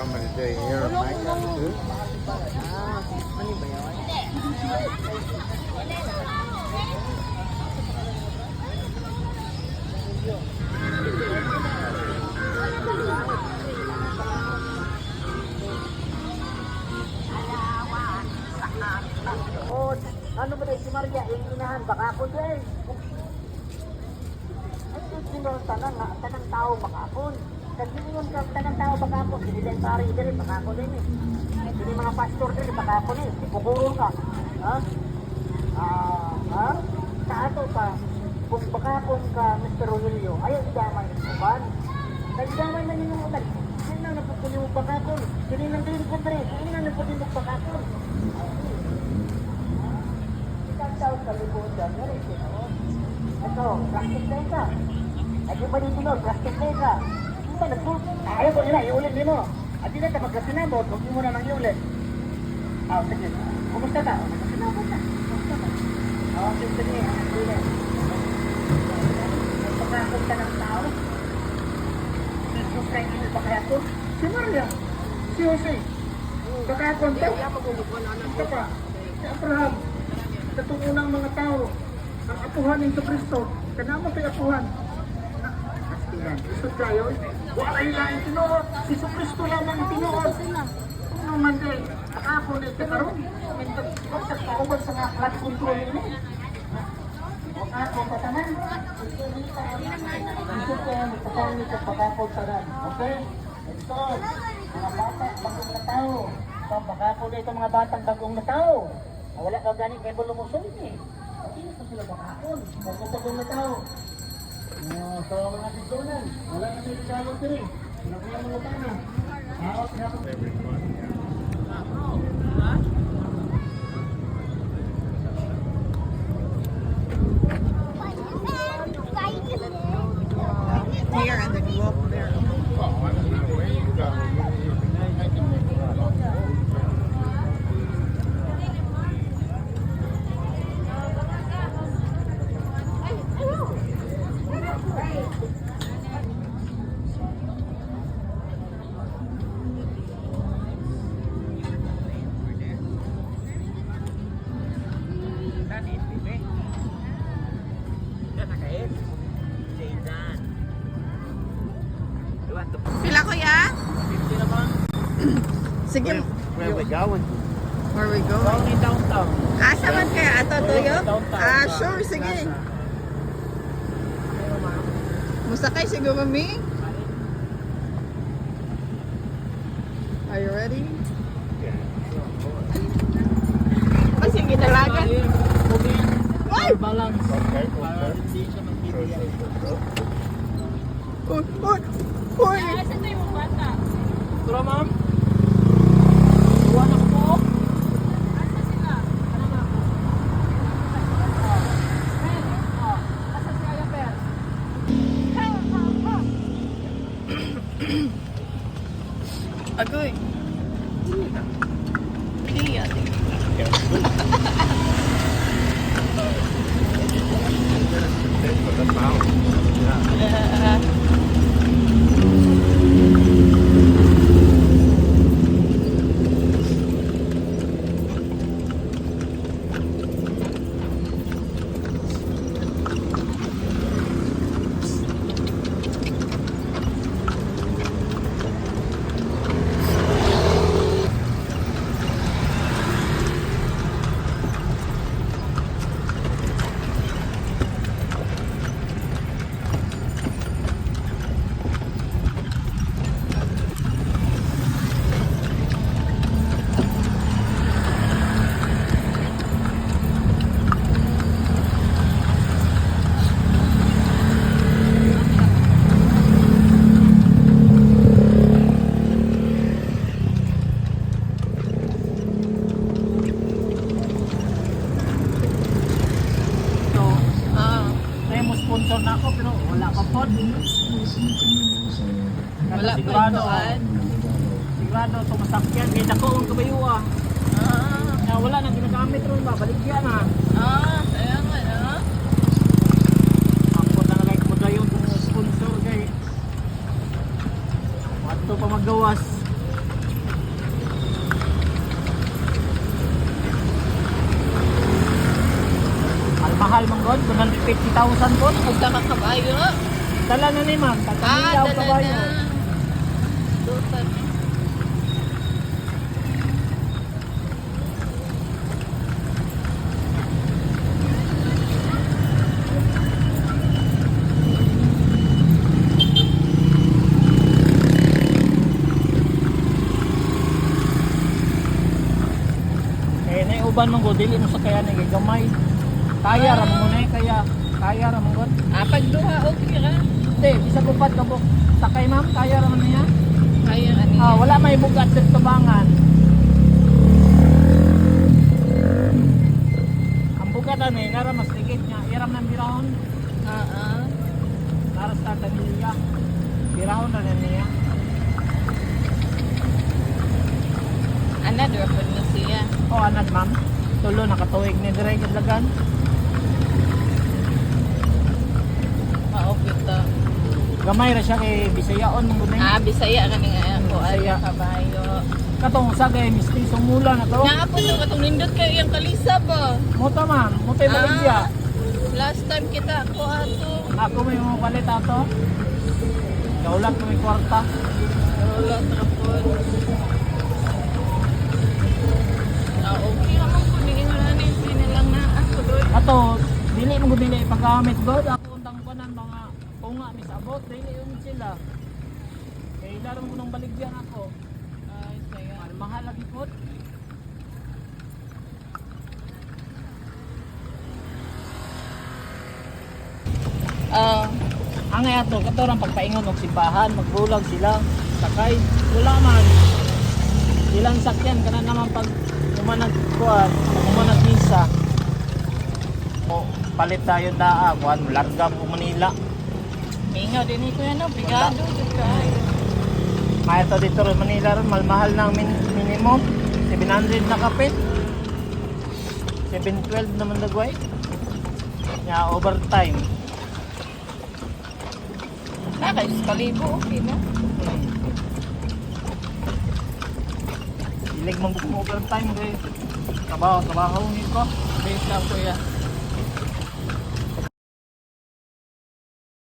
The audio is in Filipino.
I'm gonna do here, Mike. Ano ba yun? Oh, ano ba tayo si Maria? Yung inahan, baka ako din. Ay, sino tanang tao baka ako. Kasi yung tanang tao baka ako. Hindi din pari din, baka ako din eh. Hindi mga pastor din, baka ako din. Ipugurong ka. Ha? Ha? Sa ato pa, kung baka akong ka Mr. Rogelio, ayaw idamay ng kuban. Nagdamay na ninyo ulan. Hindi na napupunin mo baka ako. Hindi lang din ko rin. Hindi na napupunin mo baka ako. Tao sa likod dyan, meron siya. Ito, plastic na ka. Lagi pa dito no, plastic na ka. Hindi ba nagsulto? Ayaw ko nila, iulit din mo. At hindi na magkasinabot, huwag mo na nang iulit. Sige. Kumusta ka? Magkasinabot na. Kumusta ka? Sige. Iulit. May pagkakot ka ng tao. Nagsusay nyo ba kaya ko? Si Maria. Si Jose. Pagkakot ka? Ito pa. Si Abraham. Katungunang mga tao, ang apuhan ng Kristo, kanamo kay apuhan. Isod kayo, wala ilang tinuod, si Kristo lamang tinuod. Kung naman din, ako na ito karoon, kung sa kauban sa mga flat control ini. Kung ako pataman, isod kayo, magpapawin ito pagkakot sa ran. Okay? Ito, mga batang bagong na tao. Ito, pagkakot na ito mga batang bagong na tao. Wala ka gani kay bulumusol eh. Hindi na sila bakakon. Pagkatagong na tao. So mga ditonan, wala na may regalo diri. Nakuha mga tana. Ako pinapag Here and then you walk there. Oh, I don't know where you go. Pila kuya? Sige. Where we going? Where we going? Downtown. Asa man kaya ato tuyo? Sure, sige. Musakay siguro mi? Are you ready? Kasi ginalagan. Ay! Balance. Okay, Hindi siya magbibiya. Uy! Uy! Uy! Tara, ma'am. Iwan ako po. Agoy! Iya. Sponsor na ako pero wala pa po. Wala pa Sigurado. itoan. Sigurado sa masakyan. May dako ang kabayuwa. Na wala nang ginagamit ron ba? Baligyan na. Kaya nga na. Ako na like mo dayon kung sponsor kay. Wato pa maggawas. 3,000 po. Huwag ka kabayo. Dala na ni ma'am. Tatamiyaw Dala kabayo. na. Dutan. Eh, naiuban mong go, dili mo sa kaya nagigamay. Kaya ra mo na kaya. Kaya ra mo go. Pagduha, okay ra. Hindi, bisa bupad ka po. Sakay ma'am, kaya ra man niya. Kaya ani. Wala may bugat sa tubangan. Ang bugat na eh, nara mas ligid niya. Iram ng birahon. Nara sa taniliya. Birahon na niya. Another po na siya. Anad ma'am. Tulo nakatuwig ni dire kadlagan. Ma-okay to. Gamay ra siya kay Bisayaon mong gudin. Bisaya ka nga ako. Bisaya. Ay, kabayo. Katong sagay misti sumula na to. Nga po to, katong nindot kayo yung kalisa ba? Muta ma'am, mutay baligya. Last time kita ako ato. Ako may mga palit ato. Kaulat ko may kwarta. Wala trapon. Okay naman po. Hindi mo na na lang na ako doon. Ato, dili mo dili paggamit god. Ako untang ko ng mga unga mis abot, dili yung sila. Kay larong ko nang baligyan ako. Ay, saya. Mahal lagi po. Ang ato, katorang pagpaingon og simbahan, magbulag sila, sakay, wala man. Ilang sakyan kana naman pag umanag kuan, umanag misa. O palit tayo daa, kuan larga mo Manila. Mingaw din ko yan, no? Brigado. Maya to dito rin Manila ron, malmahal ng minimum 700 na kapit. 712 naman dagway. Ya overtime. Kalibo, okay na. Ilig mong overtime guys. Kabaho nito. Base lang ko yan.